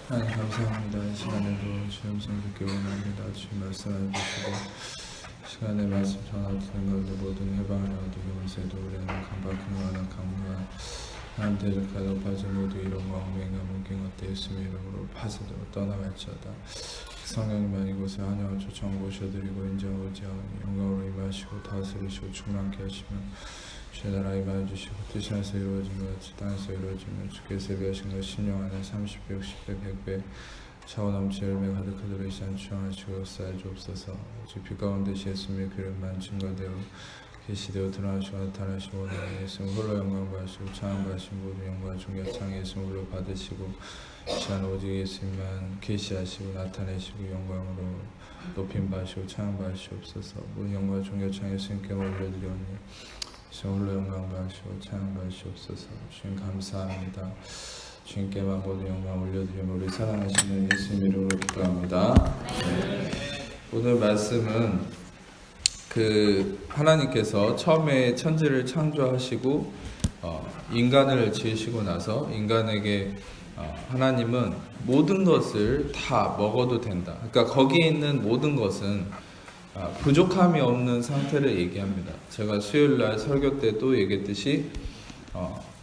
하나님 감사합니다. 이 시간에도 주의 음성 듣기 원합니다. 주의 말씀을 주시고 시간에 말씀 전하 듣는 가운데 모든 해방을 얻으며 원세도 우리는 강박한 거나 강과 하나님 대적하여 높아진 모두 이름과 엉맹과 문경과 때 예수의 이름으로 파쇄되고 떠나갈지어다. 성령님만 이곳에 환영을 초청 모셔드리고 인정을 지하오니 영광으로 임하시고 다스리시고 충만케 하시며 주의 나라 임하여 주시고 뜻이 하늘에서 이루어진 것 같이 땅에서 이루어지며 주께서 예비하신 것 신령 안에 30배, 60배, 100배 차고 넘치 열매 가득하도록 이 시간 주장하시고 역사해 주옵소서. 주 빛 가운데 예수님의 그릇만 증거되어 계시되어 드러나시고 나타나시고 오늘 예수님 홀로 영광 받으시고 찬양 받으신 모든 영광 존귀 창 예수님 홀로 받으시고 이 시간 오직 예수님만 계시하시고 나타내시고 영광으로 높임 받으시고 찬양 받으시옵소서. 모든 영광 존귀 창 예수님께 올려드리오니 주님 홀로 영광 받으시고 찬양 받으시옵소서. 주님 감사합니다. 주님께만 모든 영광 올려드리며 우리 사랑하시는 예수님 이름으로 기도합니다. 네. 오늘 말씀은 하나님께서 처음에 천지를 창조하시고 인간을 지으시고 나서 인간에게 하나님은 모든 것을 다 먹어도 된다. 그러니까 거기에 있는 모든 것은 부족함이 없는 상태를 얘기합니다. 제가 수요일날 설교 때도 얘기했듯이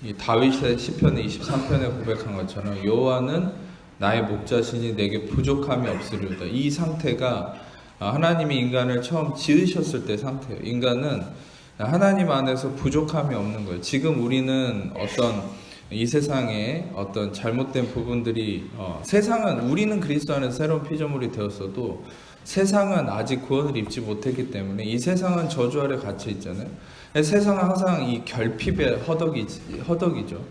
이 다윗의 시편 23편에 고백한 것처럼 여호와는 나의 목자시니 내게 부족함이 없으리로다. 이 상태가 하나님이 인간을 처음 지으셨을 때 상태예요. 인간은 하나님 안에서 부족함이 없는 거예요. 지금 우리는 어떤 이 세상에 어떤 잘못된 부분들이 세상은 우리는 그리스도 안에서 새로운 피조물이 되었어도 세상은 아직 구원을 입지 못했기 때문에 이 세상은 저주 아래 갇혀 있잖아요. 세상은 항상 이 결핍의 허덕이죠.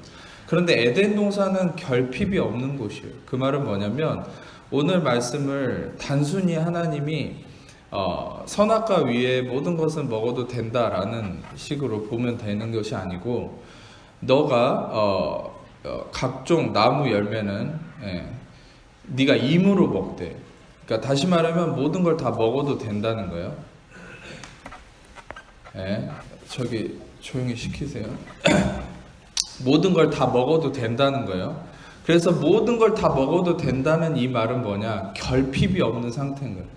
그런데 에덴 동산은 결핍이 없는 곳이에요. 그 말은 뭐냐면 오늘 말씀을 단순히 하나님이 선악과 위에 모든 것은 먹어도 된다라는 식으로 보면 되는 것이 아니고 너가 각종 나무 열매는 네가 임으로 먹되, 그러니까 다시 말하면 모든 걸 다 먹어도 된다는 거예요. 저기 조용히 시키세요. 모든 걸 다 먹어도 된다는 거예요. 그래서 모든 걸 다 먹어도 된다는 이 말은 뭐냐? 결핍이 없는 상태인 거예요.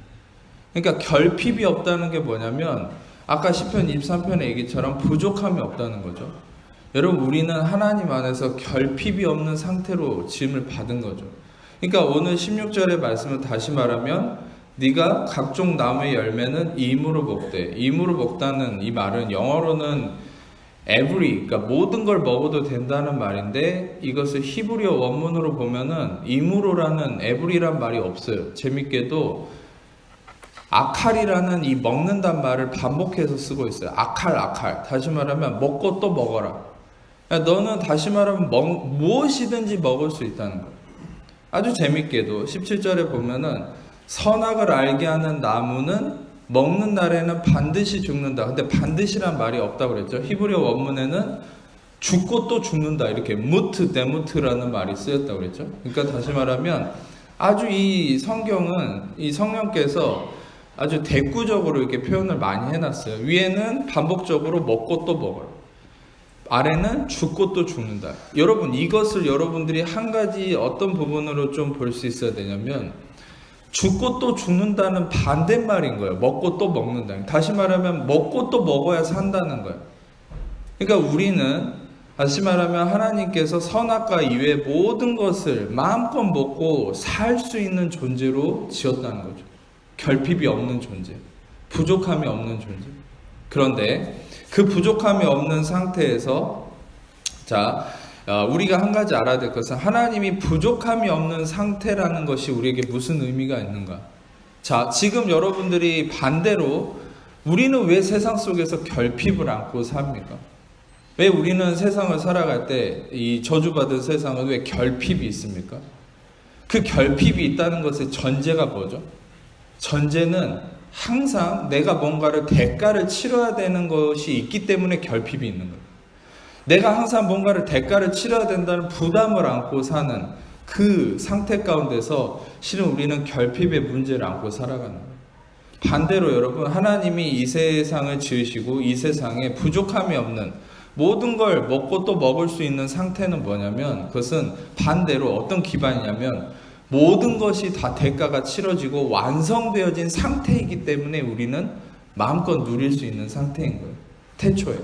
그러니까 결핍이 없다는 게 뭐냐면 아까 시편 23편의 얘기처럼 부족함이 없다는 거죠. 여러분 우리는 하나님 안에서 결핍이 없는 상태로 지음을 받은 거죠. 그러니까 오늘 16절의 말씀을 다시 말하면 네가 각종 나무의 열매는 임으로 먹되, 임으로 먹다는 이 말은 영어로는 every, 그러니까 모든 걸 먹어도 된다는 말인데 이것을 히브리어 원문으로 보면은 임으로라는 every란 말이 없어요. 재밌게도 아칼이라는 이 먹는단 말을 반복해서 쓰고 있어요. 아칼. 다시 말하면 먹고 또 먹어라. 너는 다시 말하면 무엇이든지 먹을 수 있다는 거예요. 아주 재밌게도 17절에 보면은 선악을 알게 하는 나무는 먹는 날에는 반드시 죽는다. 근데 반드시란 말이 없다고 그랬죠. 히브리어 원문에는 죽고 또 죽는다. 이렇게 무트, 데무트라는 말이 쓰였다고 그랬죠. 그러니까 다시 말하면 아주 이 성경은 이 성령께서 아주 대꾸적으로 이렇게 표현을 많이 해놨어요. 위에는 반복적으로 먹고 또 먹어요. 아래는 죽고 또 죽는다. 여러분 이것을 여러분들이 한 가지 어떤 부분으로 좀 볼 수 있어야 되냐면 죽고 또 죽는다는 반대말인 거예요. 먹고 또 먹는다. 다시 말하면 먹고 또 먹어야 산다는 거예요. 그러니까 우리는 다시 말하면 하나님께서 선악과 이외의 모든 것을 마음껏 먹고 살 수 있는 존재로 지었다는 거죠. 결핍이 없는 존재, 부족함이 없는 존재. 그런데 그 부족함이 없는 상태에서 우리가 한 가지 알아야 될 것은 하나님이 부족함이 없는 상태라는 것이 우리에게 무슨 의미가 있는가? 지금 여러분들이 반대로 우리는 왜 세상 속에서 결핍을 안고 삽니까? 왜 우리는 세상을 살아갈 때 이 저주받은 세상은 왜 결핍이 있습니까? 그 결핍이 있다는 것의 전제가 뭐죠? 전제는 항상 내가 뭔가를 대가를 치러야 되는 것이 있기 때문에 결핍이 있는 거예요. 내가 항상 뭔가를 대가를 치러야 된다는 부담을 안고 사는 그 상태 가운데서 실은 우리는 결핍의 문제를 안고 살아가는 거예요. 반대로 여러분 하나님이 이 세상을 지으시고 이 세상에 부족함이 없는 모든 걸 먹고 또 먹을 수 있는 상태는 뭐냐면 그것은 반대로 어떤 기반이냐면 모든 것이 다 대가가 치러지고 완성되어진 상태이기 때문에 우리는 마음껏 누릴 수 있는 상태인 거예요. 태초에.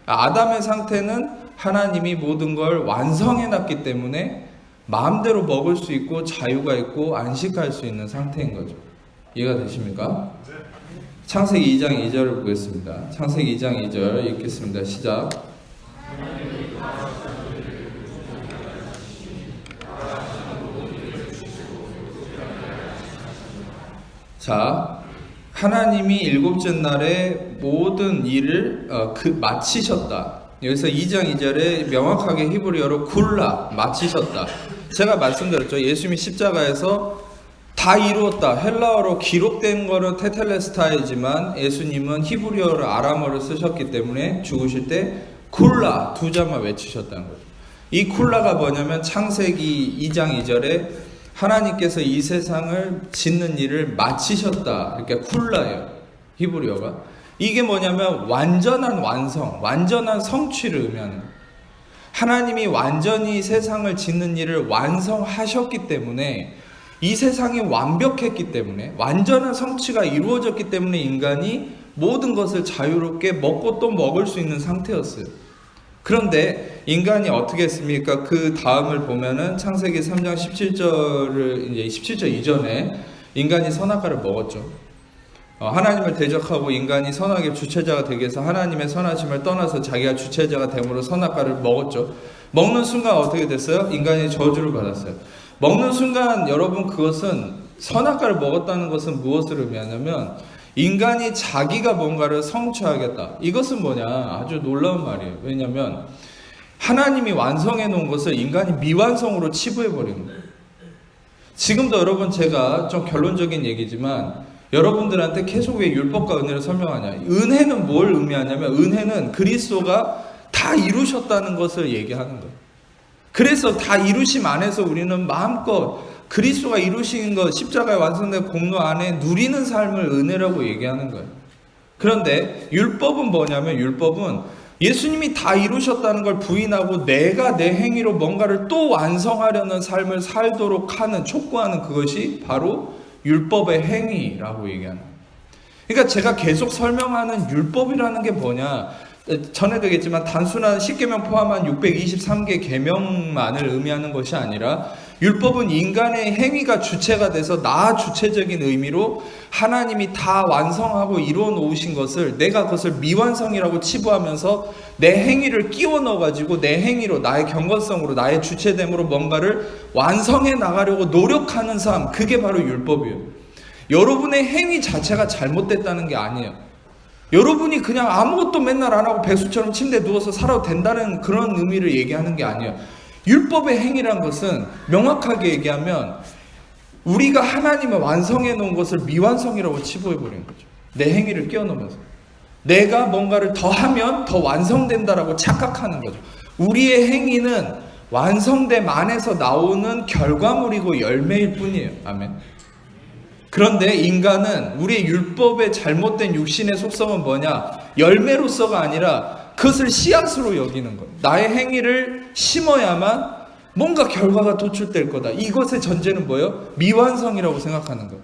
아담의 상태는 하나님이 모든 걸 완성해놨기 때문에 마음대로 먹을 수 있고 자유가 있고 안식할 수 있는 상태인 거죠. 이해가 되십니까? 창세기 2장 2절을 보겠습니다. 창세기 2장 2절 읽겠습니다. 시작. 자, 하나님이 일곱째 날에 모든 일을 마치셨다. 여기서 2장 2절에 명확하게 히브리어로 굴라, 마치셨다. 제가 말씀드렸죠. 예수님이 십자가에서 다 이루었다. 헬라어로 기록된 거는 테텔레스타이지만 예수님은 히브리어로 아람어를 쓰셨기 때문에 죽으실 때 굴라 두 자만 외치셨다는 거죠. 이 굴라가 뭐냐면 창세기 2장 2절에 하나님께서 이 세상을 짓는 일을 마치셨다. 이렇게 굴라예요. 히브리어가. 이게 뭐냐면 완전한 완성, 완전한 성취를 의미하는 거예요. 하나님이 완전히 세상을 짓는 일을 완성하셨기 때문에 이 세상이 완벽했기 때문에 완전한 성취가 이루어졌기 때문에 인간이 모든 것을 자유롭게 먹고 또 먹을 수 있는 상태였어요. 그런데 인간이 어떻게 했습니까? 그 다음을 보면은 창세기 3장 17절을 이제 17절 이전에 인간이 선악과를 먹었죠. 하나님을 대적하고 인간이 선악의 주체자가 되기 위해서 하나님의 선하심을 떠나서 자기가 주체자가 됨으로 선악과를 먹었죠. 먹는 순간 어떻게 됐어요? 인간이 저주를 받았어요. 먹는 순간 여러분 그것은 선악과를 먹었다는 것은 무엇을 의미하냐면 인간이 자기가 뭔가를 성취하겠다. 이것은 뭐냐? 아주 놀라운 말이에요. 왜냐하면 하나님이 완성해 놓은 것을 인간이 미완성으로 치부해 버리는 거예요. 지금도 여러분 제가 좀 결론적인 얘기지만 여러분들한테 계속 왜 율법과 은혜를 설명하냐? 은혜는 뭘 의미하냐면 은혜는 그리스도가 다 이루셨다는 것을 얘기하는 거예요. 그래서 다 이루심 안에서 우리는 마음껏 그리스도가 이루신 것, 십자가에 완성된 공로 안에 누리는 삶을 은혜라고 얘기하는 거예요. 그런데 율법은 뭐냐면 율법은 예수님이 다 이루셨다는 걸 부인하고 내가 내 행위로 뭔가를 또 완성하려는 삶을 살도록 하는, 촉구하는 그것이 바로 율법의 행위라고 얘기하는 거예요. 그러니까 제가 계속 설명하는 율법이라는 게 뭐냐? 전에도 얘기했지만 단순한 10계명 포함한 623개 계명만을 의미하는 것이 아니라 율법은 인간의 행위가 주체가 돼서 나 주체적인 의미로 하나님이 다 완성하고 이루어 놓으신 것을 내가 그것을 미완성이라고 치부하면서 내 행위를 끼워 넣어가지고 내 행위로 나의 경건성으로 나의 주체됨으로 뭔가를 완성해 나가려고 노력하는 삶, 그게 바로 율법이에요. 여러분의 행위 자체가 잘못됐다는 게 아니에요. 여러분이 그냥 아무것도 맨날 안 하고 백수처럼 침대에 누워서 살아도 된다는 그런 의미를 얘기하는 게 아니에요. 율법의 행위란 것은 명확하게 얘기하면 우리가 하나님을 완성해 놓은 것을 미완성이라고 치부해 버리는 거죠. 내 행위를 끼워넣으면서 내가 뭔가를 더 하면 더 완성된다라고 착각하는 거죠. 우리의 행위는 완성됨 안에서 나오는 결과물이고 열매일 뿐이에요. 아멘. 그런데 인간은 우리의 율법의 잘못된 육신의 속성은 뭐냐? 열매로서가 아니라 그것을 씨앗으로 여기는 거예요. 나의 행위를 심어야만 뭔가 결과가 도출될 거다. 이것의 전제는 뭐예요? 미완성이라고 생각하는 거예요.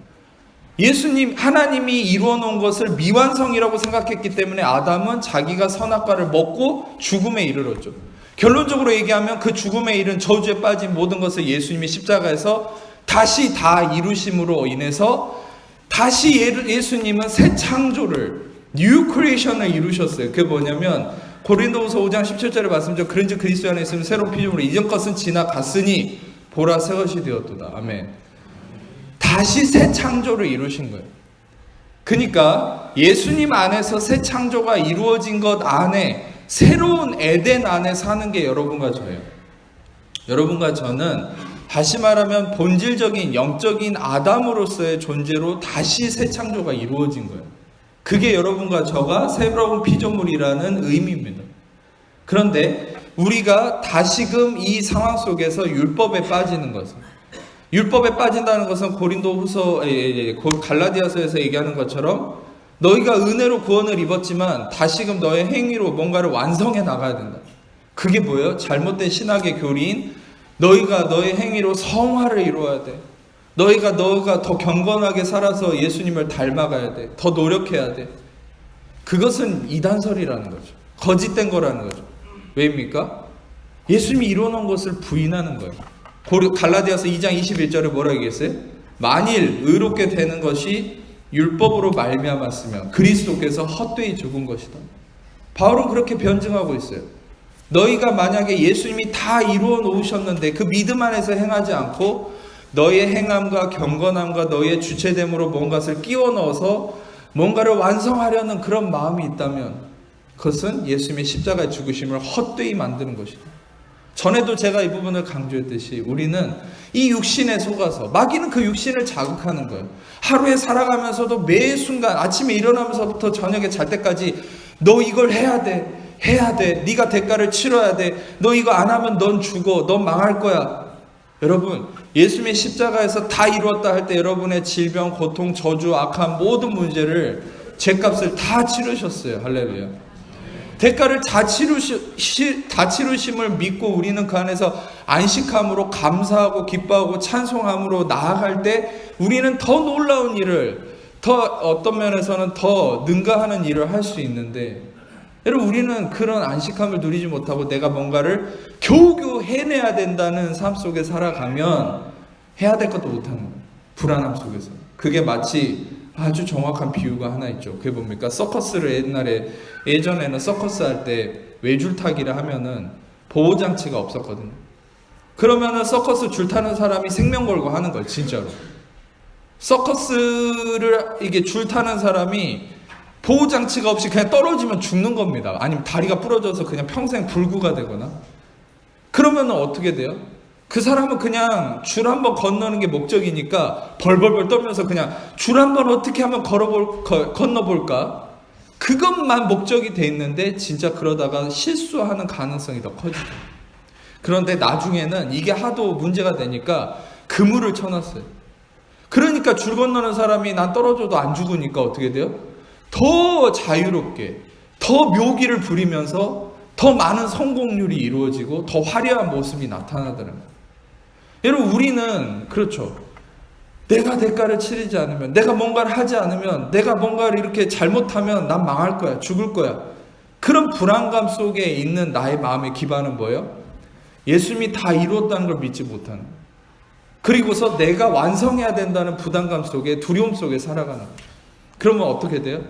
예수님, 하나님이 이루어 놓은 것을 미완성이라고 생각했기 때문에 아담은 자기가 선악과를 먹고 죽음에 이르렀죠. 결론적으로 얘기하면 그 죽음에 이른 저주에 빠진 모든 것을 예수님이 십자가에서 다시 다 이루심으로 인해서 다시 예수님은 새 창조를, 뉴 크리에이션을 이루셨어요. 그게 뭐냐면 고린도후서 5장 17절에 말씀드렸죠. 그런즉 그리스도 안에 있으면 새로운 피조물로 이전 것은 지나갔으니 보라 새 것이 되었도다. 아멘. 다시 새 창조를 이루신 거예요. 그러니까 예수님 안에서 새 창조가 이루어진 것 안에 새로운 에덴 안에 사는 게 여러분과 저예요. 여러분과 저는 다시 말하면 본질적인 영적인 아담으로서의 존재로 다시 새 창조가 이루어진 거예요. 그게 여러분과 저가 새로운 피조물이라는 의미입니다. 그런데 우리가 다시금 이 상황 속에서 율법에 빠지는 것은, 율법에 빠진다는 것은 고린도후서 갈라디아서에서 얘기하는 것처럼 너희가 은혜로 구원을 입었지만 다시금 너의 행위로 뭔가를 완성해 나가야 된다. 그게 뭐예요? 잘못된 신학의 교리인 너희가 너의 행위로 성화를 이루어야 돼. 너가 더 경건하게 살아서 예수님을 닮아가야 돼. 더 노력해야 돼. 그것은 이단설이라는 거죠. 거짓된 거라는 거죠. 왜입니까? 예수님이 이뤄놓은 것을 부인하는 거예요. 갈라디아서 2장 21절에 뭐라고 얘기했어요? 만일 의롭게 되는 것이 율법으로 말미암았으면 그리스도께서 헛되이 죽은 것이다. 바울은 그렇게 변증하고 있어요. 너희가 만약에 예수님이 다 이루어 놓으셨는데 그 믿음 안에서 행하지 않고 너의 행함과 경건함과 너의 주체됨으로 뭔가를 끼워 넣어서 뭔가를 완성하려는 그런 마음이 있다면 그것은 예수님의 십자가의 죽으심을 헛되이 만드는 것이다. 전에도 제가 이 부분을 강조했듯이 우리는 이 육신에 속아서 마귀는 그 육신을 자극하는 거예요. 하루에 살아가면서도 매 순간 아침에 일어나면서부터 저녁에 잘 때까지 너 이걸 해야 돼. 네가 대가를 치러야 돼. 너 이거 안 하면 넌 죽어. 넌 망할 거야. 여러분, 예수님의 십자가에서 다 이루었다 할 때 여러분의 질병, 고통, 저주, 악한 모든 문제를 죄값을 다 치르셨어요. 할렐루야. 대가를 다 치르심을 믿고 우리는 그 안에서 안식함으로 감사하고 기뻐하고 찬송함으로 나아갈 때 우리는 더 놀라운 일을, 더 어떤 면에서는 더 능가하는 일을 할 수 있는데, 여러분, 우리는 그런 안식함을 누리지 못하고 내가 뭔가를 겨우겨우 해내야 된다는 삶 속에 살아가면 해야 될 것도 못하는 거예요. 불안함 속에서. 그게 마치 아주 정확한 비유가 하나 있죠. 그게 뭡니까? 서커스를 예전에는 서커스 할 때 외줄타기를 하면은 보호장치가 없었거든요. 그러면은 서커스 줄 타는 사람이 생명 걸고 하는 거예요. 진짜로. 서커스를 이게 줄 타는 사람이 보호장치가 없이 그냥 떨어지면 죽는 겁니다. 아니면 다리가 부러져서 그냥 평생 불구가 되거나. 그러면 어떻게 돼요? 그 사람은 그냥 줄 한번 건너는 게 목적이니까 벌벌벌 떨면서 그냥 줄 한번 어떻게 하면 건너볼까? 그것만 목적이 돼 있는데 진짜 그러다가 실수하는 가능성이 더 커지죠. 그런데 나중에는 이게 하도 문제가 되니까 그물을 쳐놨어요. 그러니까 줄 건너는 사람이 난 떨어져도 안 죽으니까 어떻게 돼요? 더 자유롭게, 더 묘기를 부리면서 더 많은 성공률이 이루어지고 더 화려한 모습이 나타나더라는 거예요. 여러분, 우리는 그렇죠. 내가 대가를 치르지 않으면, 내가 뭔가를 하지 않으면, 내가 뭔가를 이렇게 잘못하면 난 망할 거야, 죽을 거야. 그런 불안감 속에 있는 나의 마음의 기반은 뭐예요? 예수님이 다 이루었다는 걸 믿지 못하는 거예요. 그리고서 내가 완성해야 된다는 부담감 속에, 두려움 속에 살아가는 거예요. 그러면 어떻게 돼요?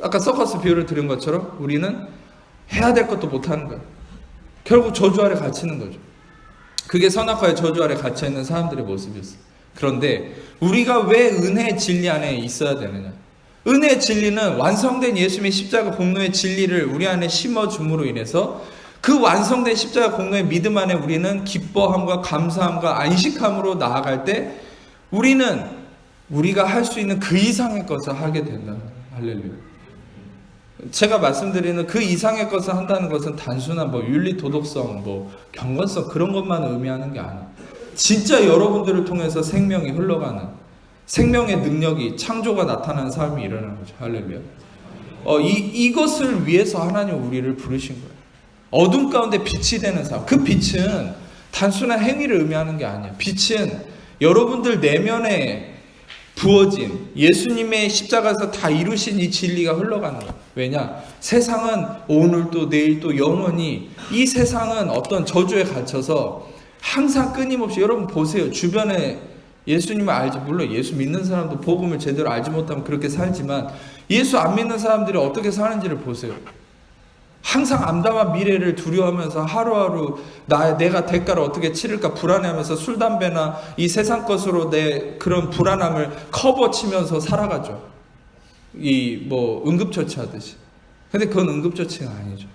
아까 서커스 비유를 들은 것처럼 우리는 해야 될 것도 못하는 거예요. 결국 저주 아래 갇히는 거죠. 그게 선악과의 저주 아래 갇혀있는 사람들의 모습이었어요. 그런데 우리가 왜 은혜의 진리 안에 있어야 되느냐? 은혜의 진리는 완성된 예수님의 십자가 공로의 진리를 우리 안에 심어줌으로 인해서 그 완성된 십자가 공로의 믿음 안에 우리는 기뻐함과 감사함과 안식함으로 나아갈 때 우리는 우리가 할 수 있는 그 이상의 것을 하게 된다. 할렐루야. 제가 말씀드리는 그 이상의 것을 한다는 것은 단순한 윤리, 도덕성, 경건성 그런 것만 의미하는 게 아니에요. 진짜 여러분들을 통해서 생명이 흘러가는, 생명의 능력이, 창조가 나타나는 삶이 일어나는 거죠. 할렐루야. 이것을 위해서 하나님 우리를 부르신 거예요. 어둠 가운데 빛이 되는 삶. 그 빛은 단순한 행위를 의미하는 게 아니에요. 빛은 여러분들 내면에 부어진 예수님의 십자가에서 다 이루신 이 진리가 흘러가는 거예요. 왜냐? 세상은 오늘도 내일도 영원히, 이 세상은 어떤 저주에 갇혀서 항상 끊임없이, 여러분 보세요. 주변에 예수님을 알지, 물론 예수 믿는 사람도 복음을 제대로 알지 못하면 그렇게 살지만 예수 안 믿는 사람들이 어떻게 사는지를 보세요. 항상 암담한 미래를 두려워하면서 하루하루 내가 대가를 어떻게 치를까 불안해하면서 술, 담배나 이 세상 것으로 내 그런 불안함을 커버치면서 살아가죠. 응급처치 하듯이. 근데 그건 응급처치가 아니죠.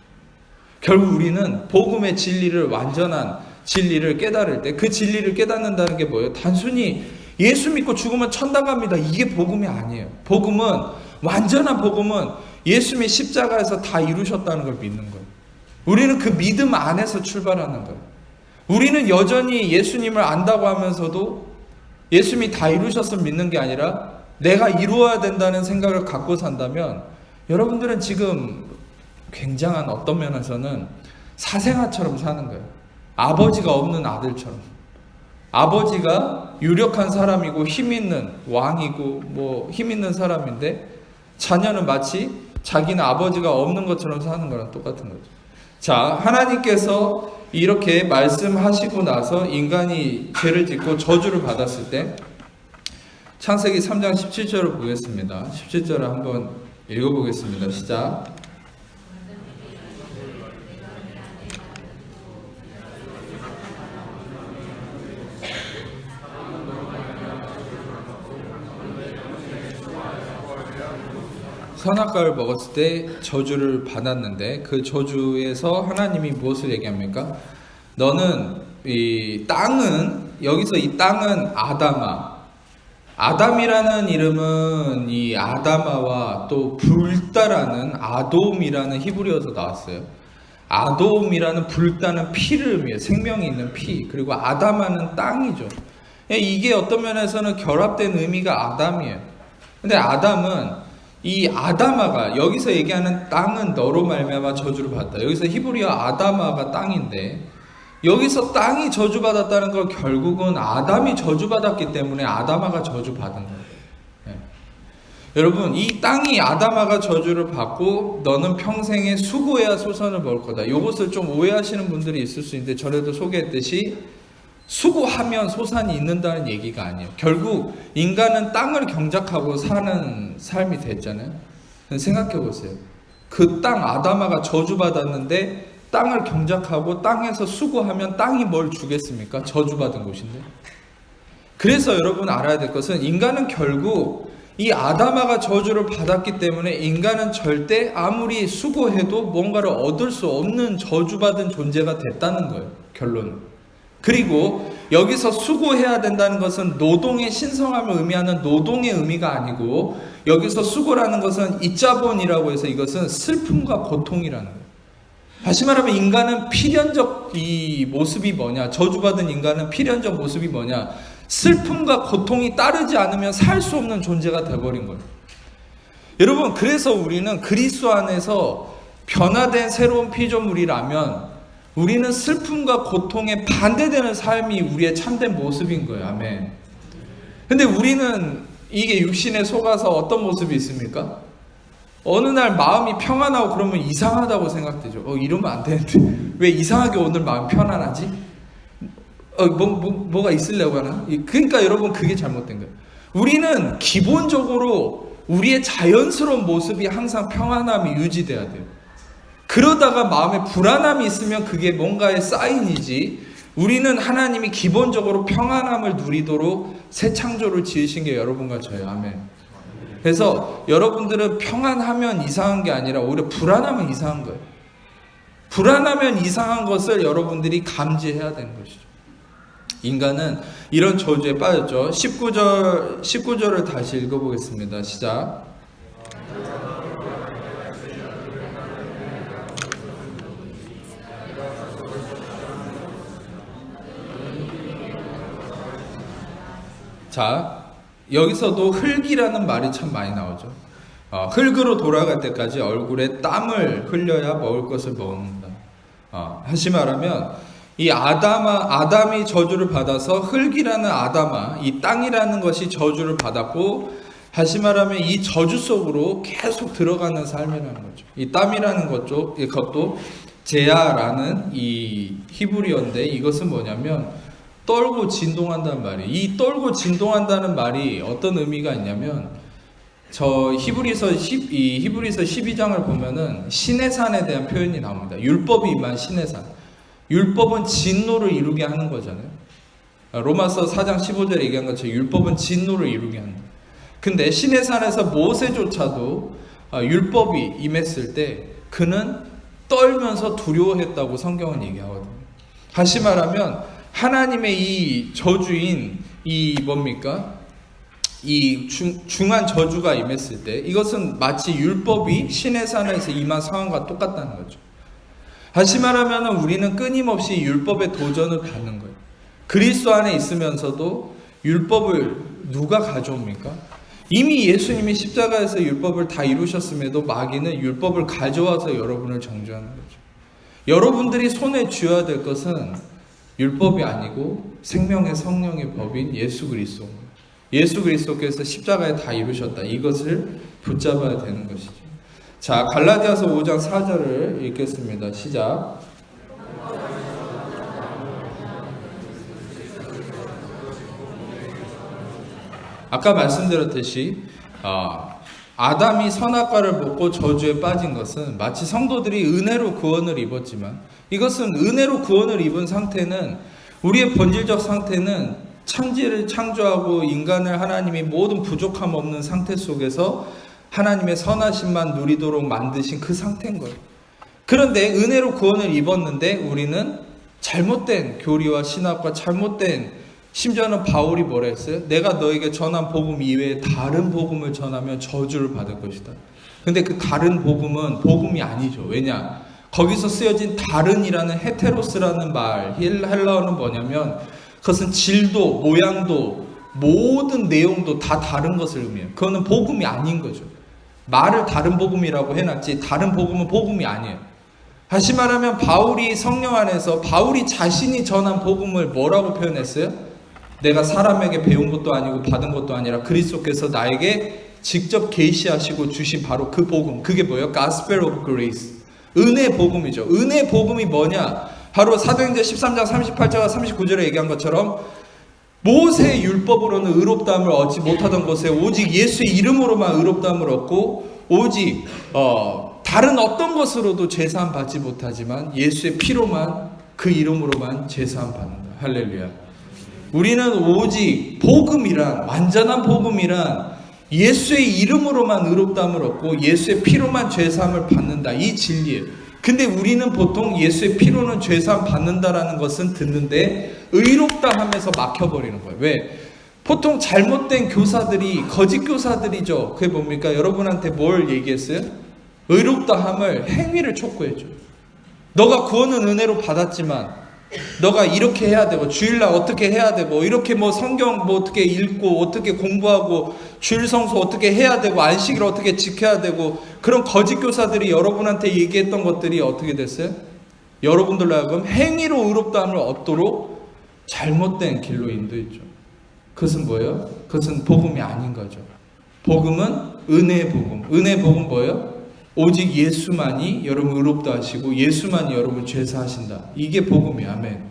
결국 우리는 복음의 진리를, 완전한 진리를 깨달을 때, 그 진리를 깨닫는다는 게 뭐예요? 단순히 예수 믿고 죽으면 천당 갑니다. 이게 복음이 아니에요. 완전한 복음은 예수님의 십자가에서 다 이루셨다는 걸 믿는 거예요. 우리는 그 믿음 안에서 출발하는 거예요. 우리는 여전히 예수님을 안다고 하면서도 예수님이 다 이루셨으면 믿는 게 아니라 내가 이루어야 된다는 생각을 갖고 산다면 여러분들은 지금 굉장한 어떤 면에서는 사생아처럼 사는 거예요. 아버지가 없는 아들처럼. 아버지가 유력한 사람이고 힘 있는 왕이고 뭐 힘 있는 사람인데 자녀는 마치 자기는 아버지가 없는 것처럼 사는 거랑 똑같은 거죠. 자, 하나님께서 이렇게 말씀하시고 나서 인간이 죄를 짓고 저주를 받았을 때 창세기 3장 17절을 보겠습니다. 17절을 한번 읽어보겠습니다. 시작. 선악과를 먹었을 때 저주를 받았는데 그 저주에서 하나님이 무엇을 얘기합니까? 너는 이 땅은 여기서 이 땅은 아담이라는 이름은 이 아다마와 또 불다라는 아돔이라는 히브리어에서 나왔어요. 아돔이라는 불다는 피를 의미해요. 생명이 있는 피. 그리고 아다마는 땅이죠. 이게 어떤 면에서는 결합된 의미가 아담이에요. 근데 아담은 이 아다마가 여기서 얘기하는 땅은 너로 말미암아 저주를 받았다. 여기서 히브리어 아다마가 땅인데 여기서 땅이 저주받았다는 걸 결국은 아담이 저주받았기 때문에 아다마가 저주받은 거예요. 네. 여러분, 이 땅이 아다마가 저주를 받고 너는 평생에 수고해야 소선을 먹을 거다. 이것을 좀 오해하시는 분들이 있을 수 있는데 전에도 소개했듯이 수고하면 소산이 있는다는 얘기가 아니에요. 결국 인간은 땅을 경작하고 사는 삶이 됐잖아요. 생각해 보세요. 그 땅 아다마가 저주받았는데 땅을 경작하고 땅에서 수고하면 땅이 뭘 주겠습니까? 저주받은 곳인데. 그래서 여러분 알아야 될 것은 인간은 결국 이 아다마가 저주를 받았기 때문에 인간은 절대 아무리 수고해도 뭔가를 얻을 수 없는 저주받은 존재가 됐다는 거예요. 결론은. 그리고 여기서 수고해야 된다는 것은 노동의 신성함을 의미하는 노동의 의미가 아니고 여기서 수고라는 것은 이자본이라고 해서 이것은 슬픔과 고통이라는 거예요. 다시 말하면 인간은 필연적 이 모습이 뭐냐? 저주받은 인간은 필연적 모습이 뭐냐? 슬픔과 고통이 따르지 않으면 살 수 없는 존재가 되어버린 거예요. 여러분, 그래서 우리는 그리스도 안에서 변화된 새로운 피조물이라면 우리는 슬픔과 고통에 반대되는 삶이 우리의 참된 모습인 거예요. 아멘. 근데 우리는 이게 육신에 속아서 어떤 모습이 있습니까? 어느 날 마음이 평안하고 그러면 이상하다고 생각되죠. 이러면 안 되는데 왜 이상하게 오늘 마음 편안하지? 뭐가 있으려고 하나? 그러니까 여러분, 그게 잘못된 거예요. 우리는 기본적으로 우리의 자연스러운 모습이 항상 평안함이 유지돼야 돼요. 그러다가 마음에 불안함이 있으면 그게 뭔가의 사인이지, 우리는 하나님이 기본적으로 평안함을 누리도록 새 창조를 지으신 게 여러분과 저예요. 아멘. 그래서 여러분들은 평안하면 이상한 게 아니라 오히려 불안하면 이상한 거예요. 불안하면 이상한 것을 여러분들이 감지해야 되는 것이죠. 인간은 이런 저주에 빠졌죠. 19절을 다시 읽어보겠습니다. 시작. 자, 여기서도 흙이라는 말이 참 많이 나오죠. 흙으로 돌아갈 때까지 얼굴에 땀을 흘려야 먹을 것을 먹는다. 다시 말하면 이 아담이 저주를 받아서 흙이라는 아담아, 이 땅이라는 것이 저주를 받았고, 다시 말하면 이 저주 속으로 계속 들어가는 삶이라는 거죠. 이 땀이라는 것도 제아라는 이 히브리어인데, 이것은 뭐냐면 떨고 진동한다는 말이에요. 이 떨고 진동한다는 말이 어떤 의미가 있냐면, 저 히브리서 12장을 보면은 신의 산에 대한 표현이 나옵니다. 율법이 임한 신의 산. 율법은 진노를 이루게 하는 거잖아요. 로마서 4장 15절에 얘기한 것처럼 율법은 진노를 이루게 한다. 근데 신의 산에서 모세조차도 율법이 임했을 때 그는 떨면서 두려워했다고 성경은 얘기하거든요. 다시 말하면 하나님의 이 저주인 이 뭡니까? 이 중한 저주가 임했을 때 이것은 마치 율법이 신의 산에서 임한 상황과 똑같다는 거죠. 다시 말하면 우리는 끊임없이 율법의 도전을 받는 거예요. 그리스도 안에 있으면서도 율법을 누가 가져옵니까? 이미 예수님이 십자가에서 율법을 다 이루셨음에도 마귀는 율법을 가져와서 여러분을 정죄하는 거죠. 여러분들이 손에 쥐어야 될 것은 율법이 아니고 생명의 성령의 법인 예수 그리스도. 예수 그리스도께서 십자가에 다 이루셨다. 이것을 붙잡아야 되는 것이죠. 자, 갈라디아서 5장 4절을 읽겠습니다. 시작. 아까 말씀드렸듯이 아담이 선악과를 먹고 저주에 빠진 것은 마치 성도들이 은혜로 구원을 입었지만, 이것은 은혜로 구원을 입은 상태는, 우리의 본질적 상태는 천지를 창조하고 인간을 하나님이 모든 부족함 없는 상태 속에서 하나님의 선하심만 누리도록 만드신 그 상태인 거예요. 그런데 은혜로 구원을 입었는데 우리는 잘못된 교리와 신학과 잘못된, 심지어는 바울이 뭐라 했어요? 내가 너에게 전한 복음 이외에 다른 복음을 전하면 저주를 받을 것이다. 근데 그 다른 복음은 복음이 아니죠. 왜냐? 거기서 쓰여진 다른이라는 헤테로스라는 말, 헬라어는 뭐냐면 그것은 질도, 모양도, 모든 내용도 다 다른 것을 의미해요. 그거는 복음이 아닌 거죠. 말을 다른 복음이라고 해놨지 다른 복음은 복음이 아니에요. 다시 말하면 바울이 성령 안에서 바울이 자신이 전한 복음을 뭐라고 표현했어요? 내가 사람에게 배운 것도 아니고 받은 것도 아니라 그리스도께서 나에게 직접 계시하시고 주신 바로 그 복음. 그게 뭐예요? Gospel of Grace. 은혜 복음이죠. 은혜 복음이 뭐냐? 바로 사도행전 13장 38절과 39절에 얘기한 것처럼 모세의 율법으로는 의롭다함을 얻지 못하던 것에 오직 예수의 이름으로만 의롭다함을 얻고, 오직 다른 어떤 것으로도 제사함 받지 못하지만 예수의 피로만, 그 이름으로만 제사함 받는다. 할렐루야. 우리는 오직 복음이란, 완전한 복음이란 예수의 이름으로만 의롭다함을 얻고 예수의 피로만 죄사함을 받는다. 이 진리예요. 근데 우리는 보통 예수의 피로는 죄사함 받는다라는 것은 듣는데 의롭다 하면서 막혀버리는 거예요. 왜? 보통 잘못된 교사들이, 거짓 교사들이죠. 그게 뭡니까? 여러분한테 뭘 얘기했어요? 의롭다함을 행위를 촉구해줘요. 너가 구원은 은혜로 받았지만 너가 이렇게 해야 되고, 주일날 어떻게 해야 되고, 이렇게 뭐 성경 뭐 어떻게 읽고, 어떻게 공부하고, 주일 성수 어떻게 해야 되고, 안식일 어떻게 지켜야 되고, 그런 거짓 교사들이 여러분한테 얘기했던 것들이 어떻게 됐어요? 여러분들로 하여금 행위로 의롭다함을 얻도록 잘못된 길로 인도했죠. 그것은 뭐예요? 그것은 복음이 아닌 거죠. 복음은 은혜의 복음. 은혜의 복음 뭐예요? 오직 예수만이 여러분 의롭다 하시고 예수만이 여러분 죄사하신다. 이게 복음이에요. 아멘.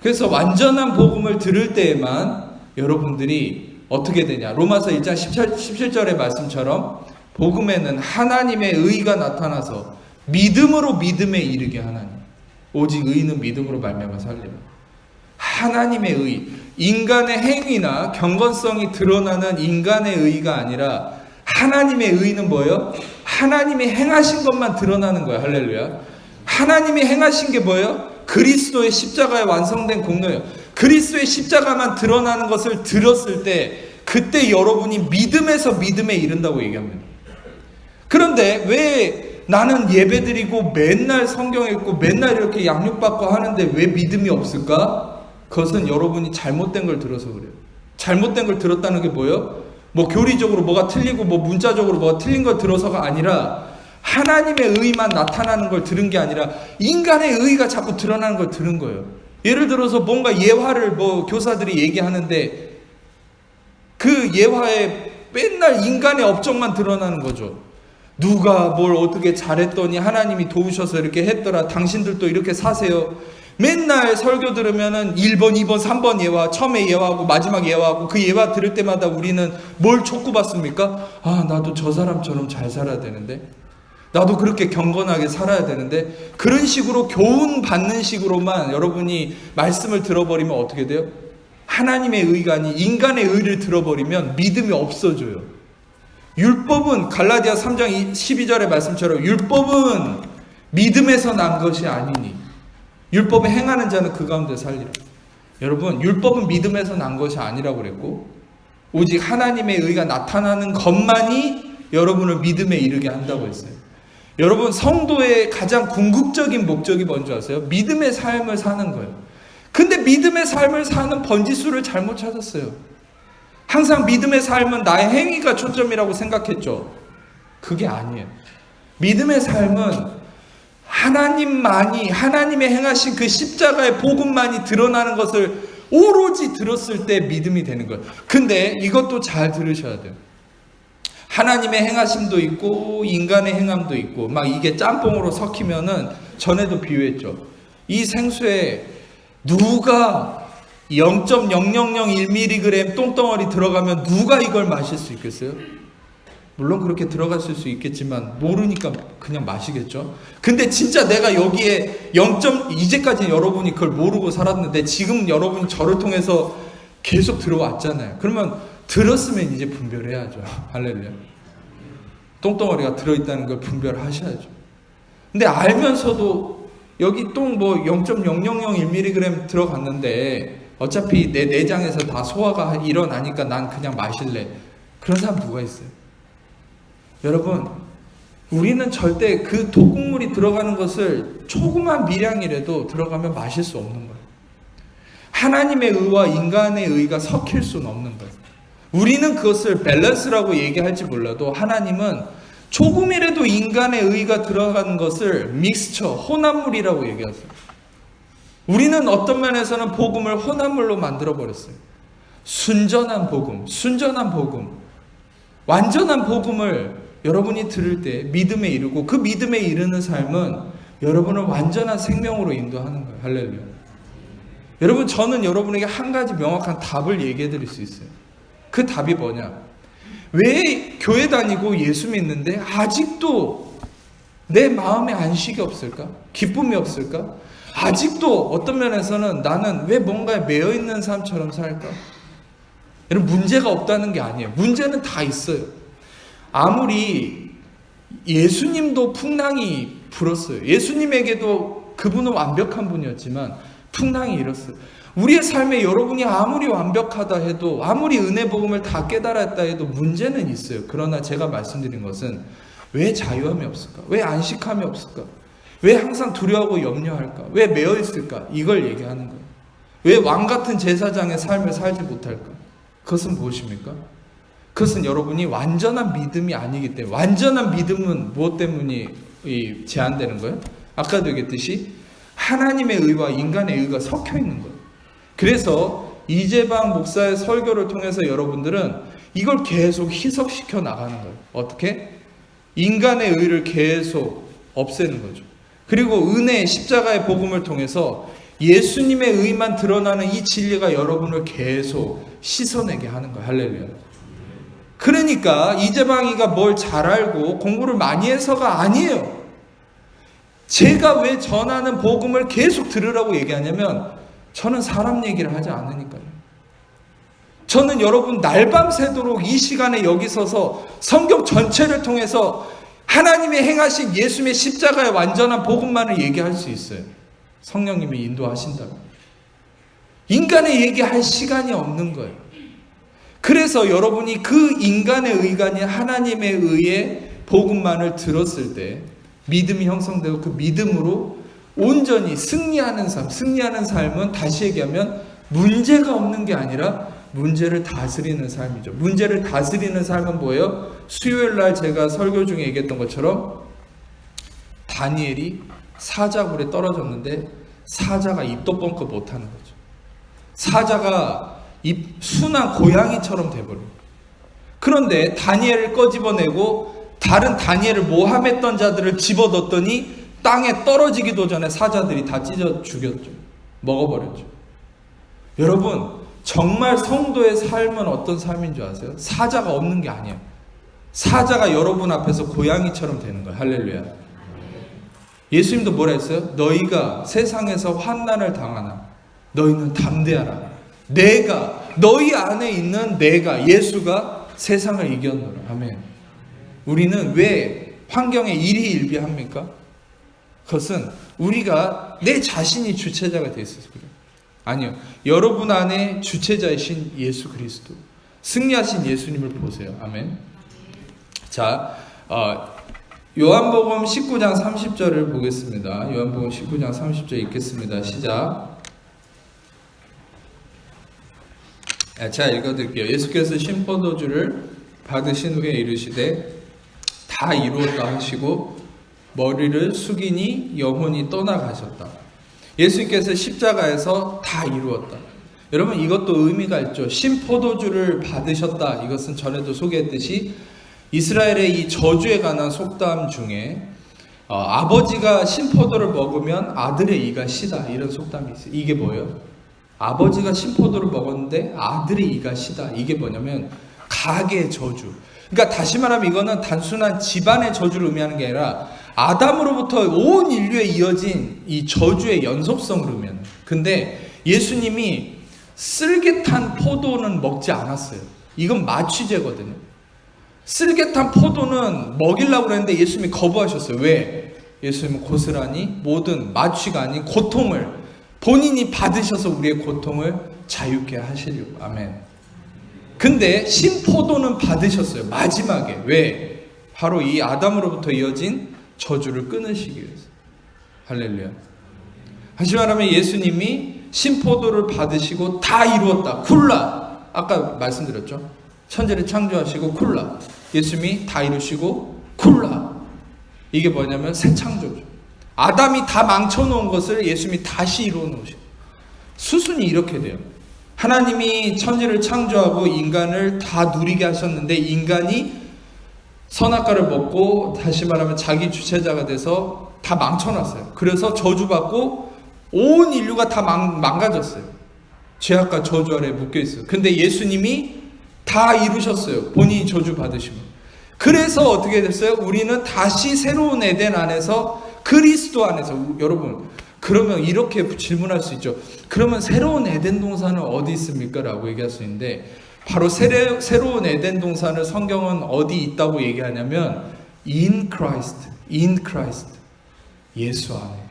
그래서 완전한 복음을 들을 때에만 여러분들이 어떻게 되냐? 로마서 1장 17절의 말씀처럼 복음에는 하나님의 의가 나타나서 믿음으로 믿음에 이르게 하나님. 오직 의는 믿음으로 말미암아 살리라. 하나님의 의, 인간의 행위나 경건성이 드러나는 인간의 의가 아니라 하나님의 의는 뭐예요? 하나님이 행하신 것만 드러나는 거예요. 할렐루야. 하나님이 행하신 게 뭐예요? 그리스도의 십자가에 완성된 공로예요. 그리스도의 십자가만 드러나는 것을 들었을 때 그때 여러분이 믿음에서 믿음에 이른다고 얘기합니다. 그런데 왜 나는 예배드리고 맨날 성경 읽고 맨날 이렇게 양육받고 하는데 왜 믿음이 없을까? 그것은 여러분이 잘못된 걸 들어서 그래요. 잘못된 걸 들었다는 게 뭐예요? 뭐 교리적으로 뭐가 틀리고 뭐 문자적으로 뭐가 틀린 걸 들어서가 아니라 하나님의 의만 나타나는 걸 들은 게 아니라 인간의 의가 자꾸 드러나는 걸 들은 거예요. 예를 들어서 뭔가 예화를 뭐 교사들이 얘기하는데 그 예화에 맨날 인간의 업적만 드러나는 거죠. 누가 뭘 어떻게 잘했더니 하나님이 도우셔서 이렇게 했더라. 당신들도 이렇게 사세요. 맨날 설교 들으면은 1번, 2번, 3번 예화, 처음에 예화하고 마지막 예화하고 그 예화 들을 때마다 우리는 뭘 촉구받습니까? 아, 나도 저 사람처럼 잘 살아야 되는데. 나도 그렇게 경건하게 살아야 되는데. 그런 식으로 교훈 받는 식으로만 여러분이 말씀을 들어버리면 어떻게 돼요? 하나님의 의가 아닌 인간의 의를 들어버리면 믿음이 없어져요. 율법은 갈라디아 3장 12절의 말씀처럼 율법은 믿음에서 난 것이 아니니 율법에 행하는 자는 그 가운데 살리라. 여러분, 율법은 믿음에서 난 것이 아니라고 그랬고 오직 하나님의 의가 나타나는 것만이 여러분을 믿음에 이르게 한다고 했어요. 여러분, 성도의 가장 궁극적인 목적이 뭔지 아세요? 믿음의 삶을 사는 거예요. 근데 믿음의 삶을 사는 번지수를 잘못 찾았어요. 항상 믿음의 삶은 나의 행위가 초점이라고 생각했죠. 그게 아니에요. 믿음의 삶은 하나님만이, 하나님의 행하신 그 십자가의 복음만이 드러나는 것을 오로지 들었을 때 믿음이 되는 거예요. 근데 이것도 잘 들으셔야 돼요. 하나님의 행하심도 있고 인간의 행함도 있고 막 이게 짬뽕으로 섞이면은, 전에도 비유했죠. 이 생수에 누가 0.0001mg 똥덩어리 들어가면 누가 이걸 마실 수 있겠어요? 물론 그렇게 들어갔을 수 있겠지만 모르니까 그냥 마시겠죠. 근데 진짜 내가 여기에 이제까지 여러분이 그걸 모르고 살았는데 지금 여러분이 저를 통해서 계속 들어왔잖아요. 그러면 들었으면 이제 분별해야죠. 할렐루야. 똥덩어리가 들어있다는 걸 분별하셔야죠. 근데 알면서도 여기 똥 뭐 0.0001mg 들어갔는데 어차피 내 내장에서 다 소화가 일어나니까 난 그냥 마실래. 그런 사람 누가 있어요? 여러분, 우리는 절대 그 독국물이 들어가는 것을 조그만 미량이라도 들어가면 마실 수 없는 거예요. 하나님의 의와 인간의 의가 섞일 수는 없는 거예요. 우리는 그것을 밸런스라고 얘기할지 몰라도 하나님은 조금이라도 인간의 의가 들어가는 것을 믹스처, 혼합물이라고 얘기하세요. 우리는 어떤 면에서는 복음을 혼합물로 만들어버렸어요. 순전한 복음, 완전한 복음을 여러분이 들을 때 믿음에 이르고 그 믿음에 이르는 삶은 여러분을 완전한 생명으로 인도하는 거예요. 할렐루야. 여러분, 저는 여러분에게 한 가지 명확한 답을 얘기해 드릴 수 있어요. 그 답이 뭐냐? 왜 교회 다니고 예수 믿는데 아직도 내 마음에 안식이 없을까? 기쁨이 없을까? 아직도 어떤 면에서는 나는 왜 뭔가에 매여 있는 사람처럼 살까? 여러분, 문제가 없다는 게 아니에요. 문제는 다 있어요. 아무리 예수님도 풍랑이 불었어요. 예수님에게도 그분은 완벽한 분이었지만 풍랑이 일었어요. 우리의 삶에 여러분이 아무리 완벽하다 해도, 아무리 은혜 복음을 다 깨달았다 해도 문제는 있어요. 그러나 제가 말씀드린 것은 왜 자유함이 없을까? 왜 안식함이 없을까? 왜 항상 두려워하고 염려할까? 왜 매여 있을까? 이걸 얘기하는 거예요. 왜 왕같은 제사장의 삶을 살지 못할까? 그것은 무엇입니까? 그것은 여러분이 완전한 믿음이 아니기 때문에. 완전한 믿음은 무엇 때문에 제한되는 거예요? 아까도 얘기했듯이 하나님의 의와 인간의 의가 섞여 있는 거예요. 그래서 이재방 목사의 설교를 통해서 여러분들은 이걸 계속 희석시켜 나가는 거예요. 어떻게? 인간의 의를 계속 없애는 거죠. 그리고 은혜의 십자가의 복음을 통해서 예수님의 의만 드러나는 이 진리가 여러분을 계속 씻어내게 하는 거예요. 할렐루야. 그러니까 이재방이가 뭘 잘 알고 공부를 많이 해서가 아니에요. 제가 왜 전하는 복음을 계속 들으라고 얘기하냐면 저는 사람 얘기를 하지 않으니까요. 저는 여러분 날밤 새도록 이 시간에 여기 서서 성경 전체를 통해서 하나님이 행하신 예수님의 십자가의 완전한 복음만을 얘기할 수 있어요. 성령님이 인도하신다면. 인간의 얘기할 시간이 없는 거예요. 그래서 여러분이 그 인간의 의가 아닌 하나님의 의의 복음만을 들었을 때 믿음이 형성되고 그 믿음으로 온전히 승리하는 삶. 승리하는 삶은 다시 얘기하면 문제가 없는 게 아니라 문제를 다스리는 삶이죠. 문제를 다스리는 삶은 뭐예요? 수요일날 제가 설교 중에 얘기했던 것처럼 다니엘이 사자굴에 떨어졌는데 사자가 입도 뻥끗 못하는 거죠. 사자가 순한 고양이처럼 돼버려요. 그런데 다니엘을 꺼집어내고 다른 다니엘을 모함했던 자들을 집어넣었더니 땅에 떨어지기도 전에 사자들이 다 찢어 죽였죠. 먹어버렸죠. 여러분, 정말 성도의 삶은 어떤 삶인 줄 아세요? 사자가 없는 게 아니에요. 사자가 여러분 앞에서 고양이처럼 되는 거예요. 할렐루야. 예수님도 뭐라 했어요? 너희가 세상에서 환난을 당하나 너희는 담대하라. 내가, 너희 안에 있는 내가, 예수가 세상을 이겼노라. 아멘. 우리는 왜 환경에 일희일비합니까? 그것은 우리가 내 자신이 주체자가 돼 있어서 그래요. 아니요. 여러분 안에 주체자이신 예수 그리스도, 승리하신 예수님을 보세요. 아멘. 자, 요한복음 19장 30절을 보겠습니다. 요한복음 19장 30절 읽겠습니다. 시작. 자, 읽어드릴게요. 예수께서 신포도주를 받으신 후에 이르시되 다 이루었다 하시고 머리를 숙이니 영혼이 떠나가셨다. 예수님께서 십자가에서 다 이루었다. 여러분, 이것도 의미가 있죠. 신포도주를 받으셨다. 이것은 전에도 소개했듯이 이스라엘의 이 저주에 관한 속담 중에 아버지가 신포도를 먹으면 아들의 이가 시다, 이런 속담이 있어요. 이게 뭐예요? 아버지가 신포도를 먹었는데 아들의 이가 시다. 이게 뭐냐면 가계의 저주. 그러니까 다시 말하면 이거는 단순한 집안의 저주를 의미하는 게 아니라 아담으로부터 온 인류에 이어진 이 저주의 연속성을 의미하는 거예요. 근데 예수님이 쓸개탄 포도는 먹지 않았어요. 이건 마취제거든요. 쓸개탄 포도는 먹이려고 그랬는데 예수님이 거부하셨어요. 왜? 예수님은 고스란히 모든 마취가 아닌 고통을 본인이 받으셔서 우리의 고통을 자유케 하시려고. 아멘. 근데 신포도는 받으셨어요. 마지막에. 왜? 바로 이 아담으로부터 이어진 저주를 끊으시기 위해서. 할렐루야. 다시 말하면 예수님이 신포도를 받으시고 다 이루었다. 쿨라. 아까 말씀드렸죠. 천지를 창조하시고 쿨라. 예수님이 다 이루시고 쿨라. 이게 뭐냐면 새 창조죠. 아담이 다 망쳐놓은 것을 예수님이 다시 이루어놓으시고. 수순이 이렇게 돼요. 하나님이 천지를 창조하고 인간을 다 누리게 하셨는데 인간이 선악과를 먹고 다시 말하면 자기 주체자가 돼서 다 망쳐놨어요. 그래서 저주받고 온 인류가 다 망가졌어요. 죄악과 저주 아래에 묶여있어요. 근데 예수님이 다 이루셨어요. 본인이 저주 받으시면. 그래서 어떻게 됐어요? 우리는 다시 새로운 에덴 안에서 그리스도 안에서. 여러분, 그러면 이렇게 질문할 수 있죠. 그러면 새로운 에덴 동산은 어디 있습니까? 라고 얘기할 수 있는데 바로 새로운 에덴 동산을 성경은 어디 있다고 얘기하냐면 in Christ, in Christ. 예수 안에.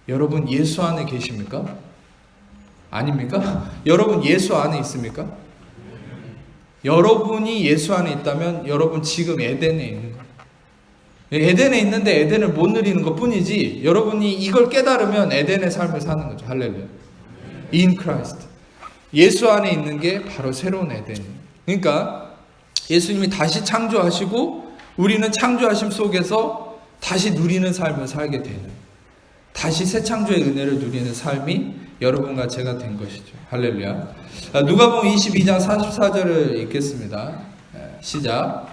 여러분 예수 안에 계십니까? 아닙니까? 여러분 예수 안에 있습니까? 여러분이 예수 안에 있다면 여러분 지금 에덴에 있는 거예요. 에덴에 있는데 에덴을 못 누리는 것 뿐이지 여러분이 이걸 깨달으면 에덴의 삶을 사는 거죠. 할렐루야. In Christ. 예수 안에 있는 게 바로 새로운 에덴이에요. 그러니까 예수님이 다시 창조하시고 우리는 창조하심 속에서 다시 누리는 삶을 살게 되는, 다시 새 창조의 은혜를 누리는 삶이 여러분과 제가 된 것이죠. 할렐루야. 누가복음 22장 44절을 읽겠습니다. 시작.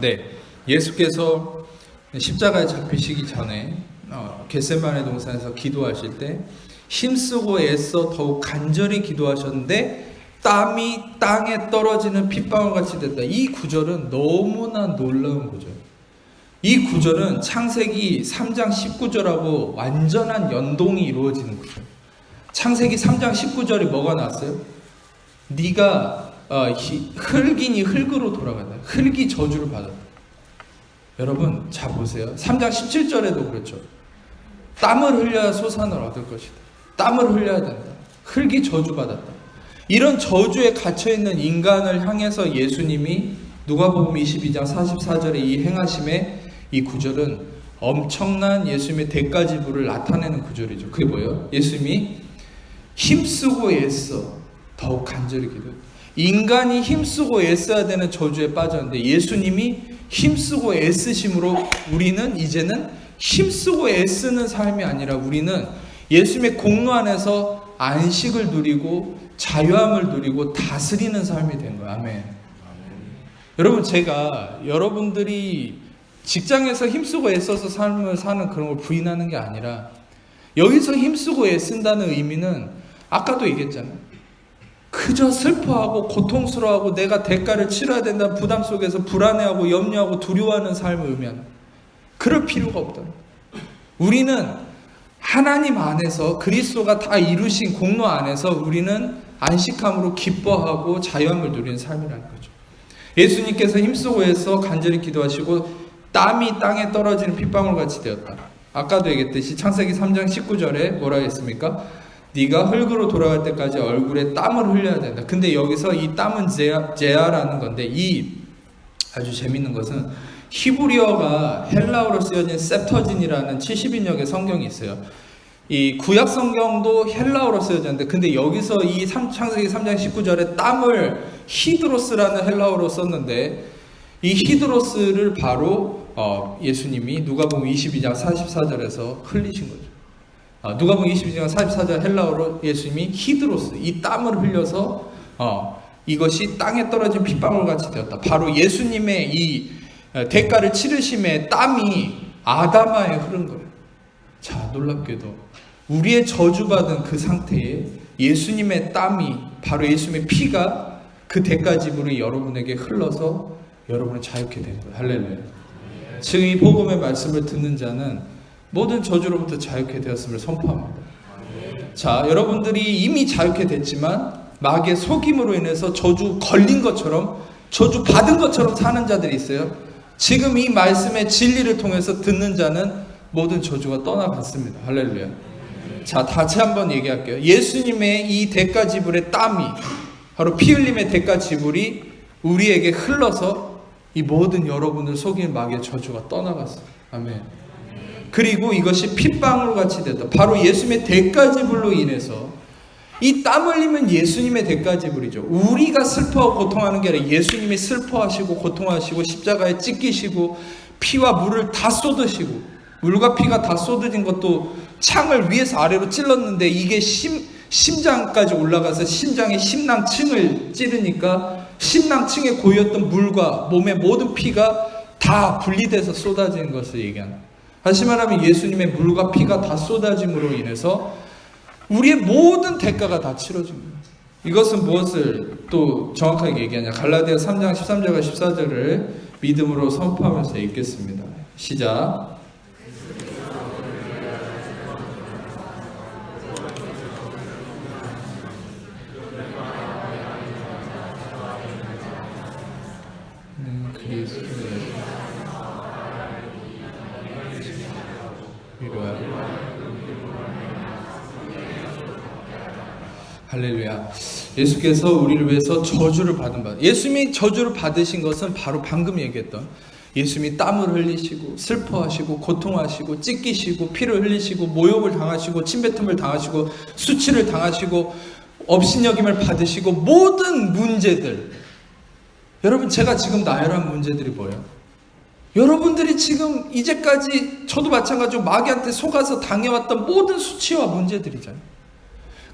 네, 예수께서 십자가에 잡히시기 전에 겟세마네 동산에서 기도하실 때 힘쓰고 애써 더욱 간절히 기도하셨는데 땀이 땅에 떨어지는 핏방울같이 됐다. 이 구절은 너무나 놀라운 구절. 이 구절은 창세기 3장 19절하고 완전한 연동이 이루어지는 구절. 창세기 3장 19절이 뭐가 나왔어요? 네가 흙이니 흙으로 돌아간다. 흙이 저주를 받았다. 여러분 자 보세요. 3장 17절에도 그렇죠. 땀을 흘려야 소산을 얻을 것이다. 땀을 흘려야 된다. 흙이 저주받았다. 이런 저주에 갇혀있는 인간을 향해서 예수님이 누가복음 22장 44절에 이 행하심의 이 구절은 엄청난 예수님의 대가지부를 나타내는 구절이죠. 그게 뭐예요? 예수님이 힘쓰고 애써 더욱 간절히 기도해요. 인간이 힘쓰고 애써야 되는 저주에 빠졌는데 예수님이 힘쓰고 애쓰심으로 우리는 이제는 힘쓰고 애쓰는 삶이 아니라 우리는 예수님의 공로 안에서 안식을 누리고 자유함을 누리고 다스리는 삶이 된 거예요. 아멘. 여러분 제가 여러분들이 직장에서 힘쓰고 애써서 삶을 사는 그런 걸 부인하는 게 아니라 여기서 힘쓰고 애쓴다는 의미는 아까도 얘기했잖아요. 그저 슬퍼하고 고통스러워하고 내가 대가를 치러야 된다는 부담 속에서 불안해하고 염려하고 두려워하는 삶을 의미하는, 그럴 필요가 없다. 우리는 하나님 안에서 그리스도가 다 이루신 공로 안에서 우리는 안식함으로 기뻐하고 자유함을 누리는 삶이라는 거죠. 예수님께서 힘쓰고 해서 간절히 기도하시고 땀이 땅에 떨어지는 핏방울같이 되었다. 아까도 얘기했듯이 창세기 3장 19절에 뭐라고 했습니까? 네가 흙으로 돌아갈 때까지 얼굴에 땀을 흘려야 된다. 근데 여기서 이 땀은 제아라는 건데, 이 아주 재밌는 것은 히브리어가 헬라어로 쓰여진 셉터진이라는 70인역의 성경이 있어요. 이 구약 성경도 헬라어로 쓰여졌는데 근데 여기서 이 창세기 3장 19절에 땀을 히드로스라는 헬라어로 썼는데 이 히드로스를 바로 예수님이 누가복음 22장 44절에서 흘리신 거죠. 누가복음 22장 44절 헬라어로 예수님이 히드로스, 이 땀을 흘려서 이것이 땅에 떨어진 핏방울 같이 되었다. 바로 예수님의 이 대가를 치르심의 땀이 아담아에 흐른 거예요. 자, 놀랍게도 우리의 저주받은 그 상태에 예수님의 땀이, 바로 예수님의 피가 그 대가집으로 여러분에게 흘러서 여러분은 자유케 된 거예요. 할렐루야. 지금 이 복음의 말씀을 듣는 자는 모든 저주로부터 자유케 되었음을 선포합니다. 자, 여러분들이 이미 자유케 됐지만 마귀의 속임으로 인해서 저주 걸린 것처럼, 저주 받은 것처럼 사는 자들이 있어요. 지금 이 말씀의 진리를 통해서 듣는 자는 모든 저주가 떠나갔습니다. 할렐루야. 자, 다시 한번 얘기할게요. 예수님의 이 대가지불의 땀이, 바로 피 흘림의 대가지불이 우리에게 흘러서 이 모든 여러분을 속인 마귀의 저주가 떠나갔어요. 아멘. 그리고 이것이 핏방울 같이 됐다. 바로 예수님의 대가지불로 인해서, 이 땀 흘리면 예수님의 대가지불이죠. 우리가 슬퍼하고 고통하는 게 아니라 예수님이 슬퍼하시고 고통하시고 십자가에 찢기시고 피와 물을 다 쏟으시고, 물과 피가 다 쏟아진 것도 창을 위에서 아래로 찔렀는데 이게 심장까지 올라가서 심장의 심낭층을 찌르니까 심낭층에 고였던 물과 몸의 모든 피가 다 분리돼서 쏟아지는 것을 얘기하는. 다시 말하면 예수님의 물과 피가 다 쏟아짐으로 인해서 우리의 모든 대가가 다 치러진 거예요. 이것은 무엇을 또 정확하게 얘기하냐? 갈라디아 3장 13절과 14절을 믿음으로 선포하면서 읽겠습니다. 시작. 할렐루야. 예수께서 우리를 위해서 저주를 받은 바, 예수님이 저주를 받으신 것은 바로 방금 얘기했던 예수님이 땀을 흘리시고 슬퍼하시고 고통하시고 찢기시고 피를 흘리시고 모욕을 당하시고 침뱉음을 당하시고 수치를 당하시고 업신여김을 받으시고 모든 문제들. 여러분, 제가 지금 나열한 문제들이 뭐예요? 여러분들이 지금 이제까지, 저도 마찬가지로 마귀한테 속아서 당해왔던 모든 수치와 문제들이잖아요.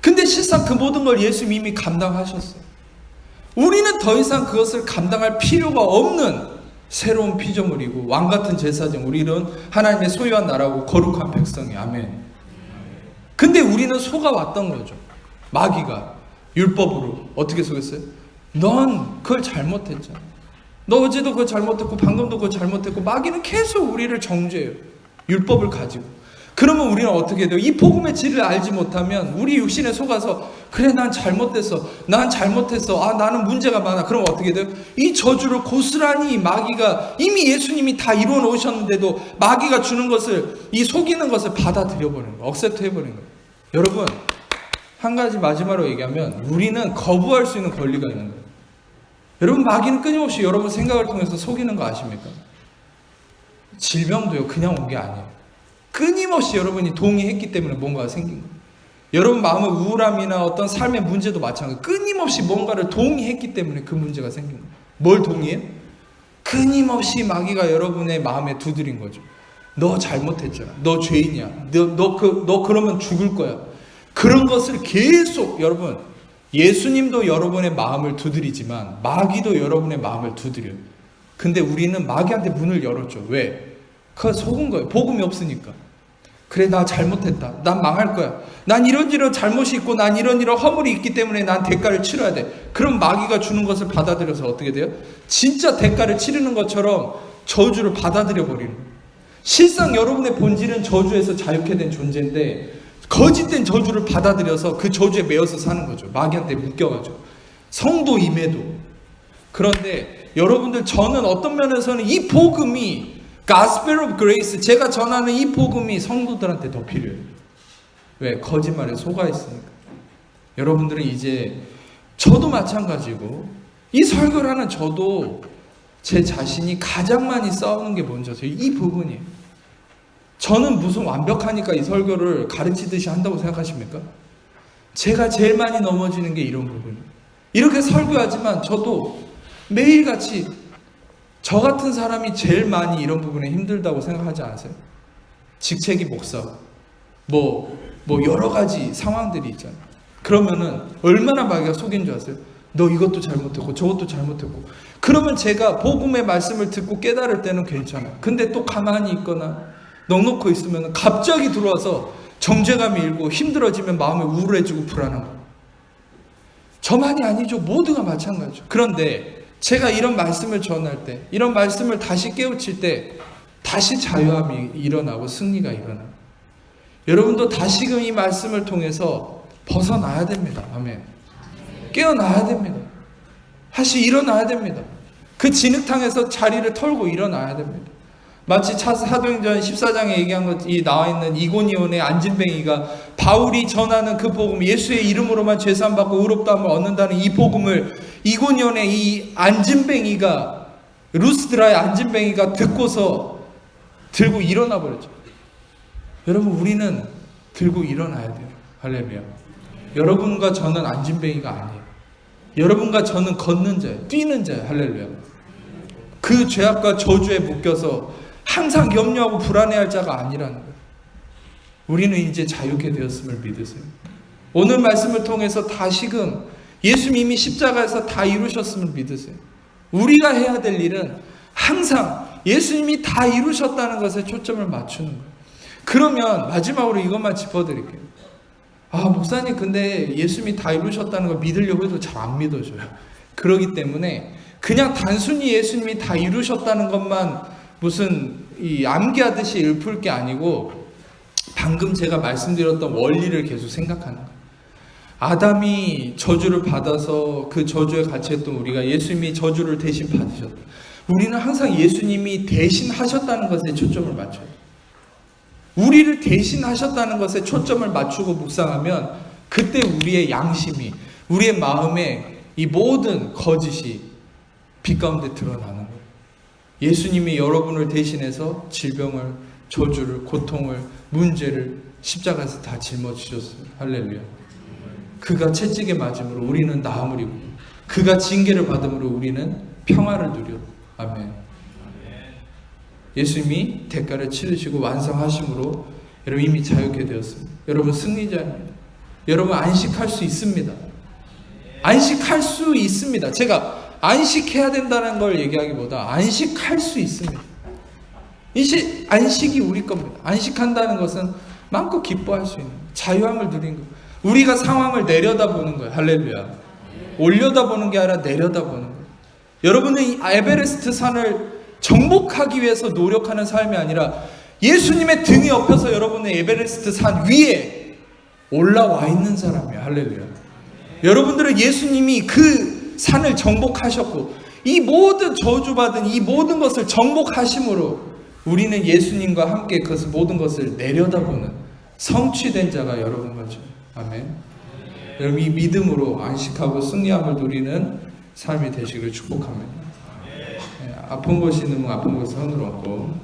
근데 실상 그 모든 걸 예수님이 이미 감당하셨어요. 우리는 더 이상 그것을 감당할 필요가 없는 새로운 피조물이고 왕같은 제사장, 우리는 하나님의 소유한 나라고 거룩한 백성이. 아멘. 근데 우리는 속아왔던 거죠. 마귀가 율법으로 어떻게 속였어요? 넌 그걸 잘못했잖아. 너 어제도 그걸 잘못했고 방금도 그걸 잘못했고. 마귀는 계속 우리를 정죄해요. 율법을 가지고. 그러면 우리는 어떻게 돼요? 이 복음의 진리를 알지 못하면 우리 육신에 속아서, 그래 난 잘못됐어, 난 잘못했어, 나는 문제가 많아. 그럼 어떻게 돼요? 이 저주를 고스란히 마귀가, 이미 예수님이 다 이루어 놓으셨는데도 마귀가 주는 것을, 이 속이는 것을 받아들여 버리는 거예요. 억셉트 해버리는 거예요. 여러분, 한 가지 마지막으로 얘기하면 우리는 거부할 수 있는 권리가 있는 거예요. 여러분, 마귀는 끊임없이 여러분 생각을 통해서 속이는 거 아십니까? 질병도요, 그냥 온 게 아니에요. 끊임없이 여러분이 동의했기 때문에 뭔가가 생긴 거예요. 여러분 마음의 우울함이나 어떤 삶의 문제도 마찬가지예요. 끊임없이 뭔가를 동의했기 때문에 그 문제가 생긴 거예요. 뭘 동의해요? 끊임없이 마귀가 여러분의 마음에 두드린 거죠. 너 잘못했잖아. 너 죄인이야. 너 그러면 죽을 거야. 그런 것을 계속, 여러분, 예수님도 여러분의 마음을 두드리지만 마귀도 여러분의 마음을 두드려요. 근데 우리는 마귀한테 문을 열었죠. 왜? 그거 속은 거예요. 복음이 없으니까. 그래, 나 잘못했다. 난 망할 거야. 난 이런 잘못이 있고 난 이런 허물이 있기 때문에 난 대가를 치러야 돼. 그럼 마귀가 주는 것을 받아들여서 어떻게 돼요? 진짜 대가를 치르는 것처럼 저주를 받아들여 버리는 거예요. 실상 여러분의 본질은 저주에서 자유케 된 존재인데 거짓된 저주를 받아들여서 그 저주에 매여서 사는 거죠. 마귀한테 묶여가지고. 성도임에도. 그런데 여러분들, 저는 어떤 면에서는 이 복음이, Gospel of Grace, 제가 전하는 이 복음이 성도들한테 더 필요해요. 왜? 거짓말에 속아 있으니까. 여러분들은 이제, 저도 마찬가지고 이 설교를 하는 저도 제 자신이 가장 많이 싸우는 게 뭔지 아세요? 이 부분이에요. 저는 무슨 완벽하니까 이 설교를 가르치듯이 한다고 생각하십니까? 제가 제일 많이 넘어지는 게 이런 부분이에요. 이렇게 설교하지만 저도 매일같이 저 같은 사람이 제일 많이 이런 부분에 힘들다고 생각하지 않으세요? 직책이 목사, 뭐 여러 가지 상황들이 있잖아요. 그러면은 얼마나 마귀가 속인 줄 아세요? 너 이것도 잘못했고 저것도 잘못했고. 그러면 제가 복음의 말씀을 듣고 깨달을 때는 괜찮아요. 근데 또 가만히 있거나 넉넉히 있으면 갑자기 들어와서 정죄감이 일고 힘들어지면 마음이 우울해지고 불안한 거예요. 저만이 아니죠. 모두가 마찬가지죠. 그런데 제가 이런 말씀을 전할 때, 이런 말씀을 다시 깨우칠 때 다시 자유함이 일어나고 승리가 일어나요. 여러분도 다시금 이 말씀을 통해서 벗어나야 됩니다. 아멘. 깨어나야 됩니다. 다시 일어나야 됩니다. 그 진흙탕에서 자리를 털고 일어나야 됩니다. 마치 사도행전 14장에 얘기한 것이 나와 있는 이고니온의 안진뱅이가 바울이 전하는 그 복음, 예수의 이름으로만 죄사함받고 의롭다함을 얻는다는 이 복음을 이고니온의 이 안진뱅이가, 루스드라의 안진뱅이가 듣고서 들고 일어나 버렸죠. 여러분, 우리는 들고 일어나야 돼요. 할렐루야. 여러분과 저는 안진뱅이가 아니에요. 여러분과 저는 걷는 자예요. 뛰는 자예요. 할렐루야. 그 죄악과 저주에 묶여서 항상 염려하고 불안해할 자가 아니라는 거예요. 우리는 이제 자유케 되었음을 믿으세요. 오늘 말씀을 통해서 다시금 예수님이 십자가에서 다 이루셨음을 믿으세요. 우리가 해야 될 일은 항상 예수님이 다 이루셨다는 것에 초점을 맞추는 거예요. 그러면 마지막으로 이것만 짚어드릴게요. 목사님, 근데 예수님이 다 이루셨다는 걸 믿으려고 해도 잘 안 믿어져요. 그렇기 때문에 그냥 단순히 예수님이 다 이루셨다는 것만 무슨 암기하듯이 읊을 게 아니고 방금 제가 말씀드렸던 원리를 계속 생각하는 거예요. 아담이 저주를 받아서 그 저주에 갇혔던 우리가 예수님이 저주를 대신 받으셨다. 우리는 항상 예수님이 대신 하셨다는 것에 초점을 맞춰요. 우리를 대신 하셨다는 것에 초점을 맞추고 묵상하면 그때 우리의 양심이, 우리의 마음에 이 모든 거짓이 빛 가운데 드러나는 거예요. 예수님이 여러분을 대신해서 질병을, 저주를, 고통을, 문제를 십자가에서 다 짊어지셨어요. 할렐루야. 그가 채찍에 맞음으로 우리는 나음을 입고, 그가 징계를 받음으로 우리는 평화를 누려. 아멘. 예수님이 대가를 치르시고 완성하심으로 여러분 이미 자유케 되었습니다. 여러분 승리자입니다. 여러분 안식할 수 있습니다. 안식할 수 있습니다. 제가 안식해야 된다는 걸 얘기하기보다 안식할 수 있습니다. 안식이 우리 겁니다. 안식한다는 것은 마음껏 기뻐할 수 있는, 자유함을 누리는 거예요. 우리가 상황을 내려다보는 거예요. 할렐루야. 올려다보는 게 아니라 내려다보는 거예요. 여러분은 이 에베레스트 산을 정복하기 위해서 노력하는 삶이 아니라 예수님의 등에 업혀서 여러분의 에베레스트 산 위에 올라와 있는 사람이에요. 할렐루야. 여러분들은 예수님이 그 산을 정복하셨고 이 모든 저주받은 이 모든 것을 정복하심으로 우리는 예수님과 함께 그 모든 것을 내려다보는 성취된 자가 여러분 거죠. 아멘. 여러분 이 믿음으로 안식하고 승리함을 누리는 삶이 되시기를 축복합니다. 아픈 곳이 있으면 아픈 곳에 손을 얹고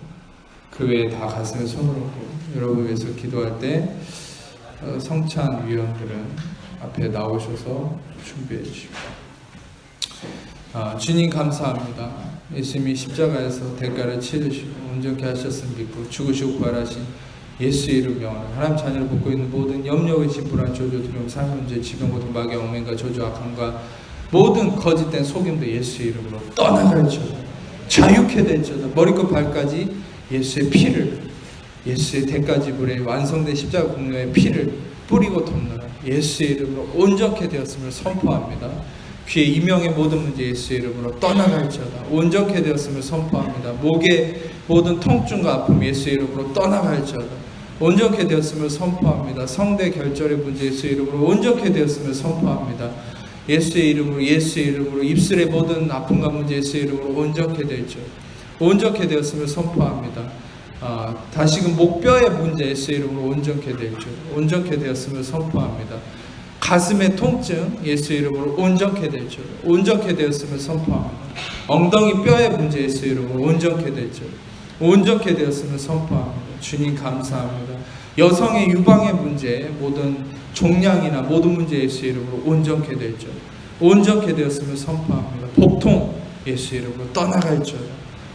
그 외에 다 가슴에 손을 얹고 여러분 위해서 기도할 때 성찬 위원들은 앞에 나오셔서 준비해 주시고 주님 감사합니다. 예수님이 십자가에서 대가를 치르시고 온전케 하셨음을 믿고 죽으시고 부활하신 예수의 이름 명하노. 하나님 자녀를 벗고 있는 모든 염려, 의심, 불안, 저주, 두려움, 삶의 문제, 질병, 고통, 마귀, 엉맹과 저주, 악함과 모든 거짓된 속임도 예수의 이름으로 떠나갈지어다. 자유케 될지어다. 머리끝 발까지 예수의 피를, 예수의 대가지불에 완성된 십자가 공로의 피를 뿌리고 덮느라 예수의 이름으로 온전케 되었음을 선포합니다. 귀의 이명의 모든 문제 예수의 이름으로 떠나갈지어다. 온전케 되었음을 선포합니다. 목의 모든 통증과 아픔 예수의 이름으로 떠나갈지어다. 온전케 되었음을 선포합니다. 성대 결절의 문제 예수의 이름으로 온전케 되었음을 선포합니다. 예수의 이름으로 입술의 모든 아픔과 문제 예수의 이름으로 온전케 될지어다. 온전케 되었음을 선포합니다. 다시금 목뼈의 문제 예수의 이름으로 온전케 될지어다. 온전케 되었음을 선포합니다. 가슴의 통증 예수의 이름으로 온전케 될지어다. 온전케 되었음을 선포합니다. 엉덩이 뼈의 문제 예수의 이름으로 온전케 될지어다. 온전케 되었음을 선포합니다. 주님 감사합니다. 여성의 유방의 문제 모든 종양이나 모든 문제 예수의 이름으로 온전케 될지어다. 온전케 되었음을 선포합니다. 복통 예수 이름으로 떠나갈지어다.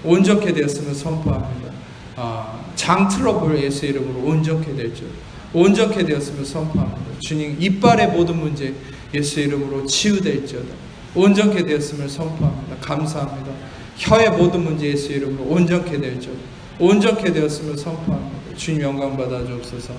온전케 되었음을 선포합니다. 장 트러블 예수 이름으로 온전케 될지어다. 온전케 되었음을 선포합니다. 주님, 이빨의 모든 문제 예수 이름으로 치유될지어다. 온전케 되었음을 선포합니다. 감사합니다. 혀의 모든 문제 예수 이름으로 온전케 될지어다. 온전케 되었음을 선포합니다. 주님 영광 받아 주옵소서.